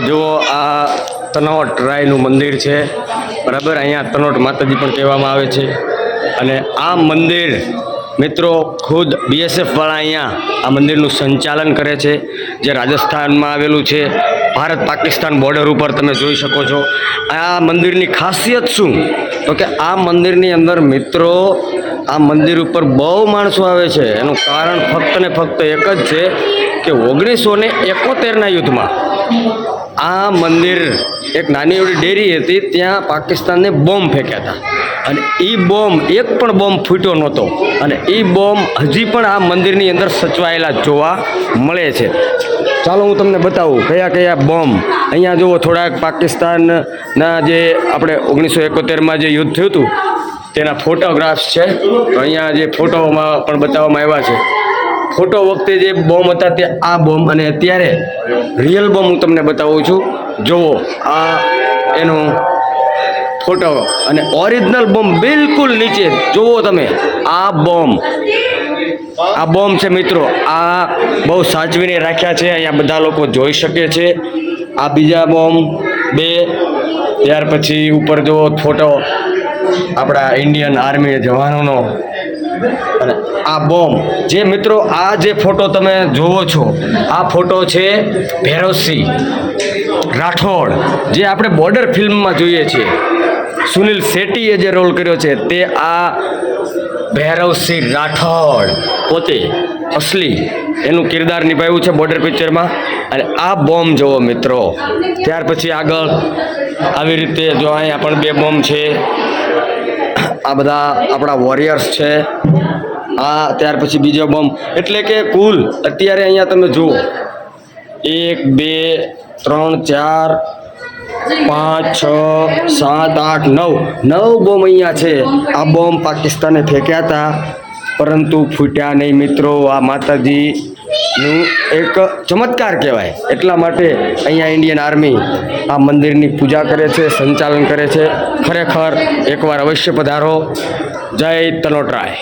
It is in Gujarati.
જુઓ આ તનોટ રાયનું મંદિર છે, બરાબર। અહીંયા તનોટ માતાજી પણ કહેવામાં આવે છે। અને આ મંદિર મિત્રો ખુદ BSF વાળા અહીંયા આ મંદિરનું સંચાલન કરે છે, જે રાજસ્થાનમાં આવેલું છે, ભારત પાકિસ્તાન બોર્ડર ઉપર તમે જોઈ શકો છો। આ મંદિરની ખાસિયત શું તો કે આ મંદિરની અંદર મિત્રો આ મંદિર ઉપર બહુ માણસો આવે છે। એનું કારણ ફક્ત ને ફક્ત એક જ છે કે 1971ના યુદ્ધમાં આ મંદિર એક નાની એવડી ડેરી હતી, ત્યાં પાકિસ્તાનને બોમ્બ ફેંક્યા હતા અને એ બોમ્બ એક પણ બોમ્બ ફૂટ્યો નહોતો અને એ બોમ્બ હજી પણ આ મંદિરની અંદર સચવાયેલા જોવા મળે છે। ચાલો હું તમને બતાવું કયા કયા બોમ્બ અહીંયા જુઓ। થોડાક પાકિસ્તાનના જે આપણે 1971માં જે યુદ્ધ થયું હતું તેના ફોટોગ્રાફ્સ છે, તો અહીંયા જે ફોટોમાં પણ બતાવવામાં આવ્યા છે। ફોટો વખતે જે બોમ્બ હતા તે આ બોમ્બ, અને અત્યારે રિયલ બોમ્બ હું તમને બતાવું છું। જુઓ આ એનો ફોટો અને ઓરિજિનલ બોમ્બ બિલકુલ નીચે જુઓ તમે। આ બોમ્બ છે મિત્રો, આ બહુ સાચવીને રાખ્યા છે, અહીંયા બધા લોકો જોઈ શકે છે। આ બીજા બોમ્બ 2, ત્યાર પછી ઉપર જુઓ ફોટો આપણા ઇન્ડિયન આર્મી જવાનોનો, અને આ બોમ્બ જે મિત્રો આ જે ફોટો તમે જોવો છો આ ફોટો છે ભૈરવસિંહ રાઠોડ, જે આપણે બોર્ડર ફિલ્મમાં જોઈએ છીએ। સુનિલ શેટ્ટીએ જે રોલ કર્યો છે તે આ ભૈરવસિંહ રાઠોડ પોતે અસલી એનું કિરદાર નિભાવ્યું છે બોર્ડર પિક્ચરમાં। અને આ બોમ્બ જુઓ મિત્રો। ત્યાર પછી આગળ આવી રીતે જો અહીંયા પણ 2 બોમ્બ છે, આ બધા આપણા વોરિયર્સ છે। આ ત્યાર પછી બીજો બોમ્બ, એટલે કે કુલ અત્યારે અહીંયા તમે જુઓ 1 2 3 4 5 6 7 8 9 બોમ્બ અહીંયા છે। આ બોમ્બ પાકિસ્તાને ફેંક્યા હતા પરંતુ ફૂટ્યા નહીં મિત્રો। આ માતાજીનું એક ચમત્કાર કહેવાય, એટલા માટે અહીંયા ઇન્ડિયન આર્મી આ મંદિરની પૂજા કરે છે, સંચાલન કરે છે। ખરેખર એકવાર અવશ્ય પધારો। જય તનોટરાય।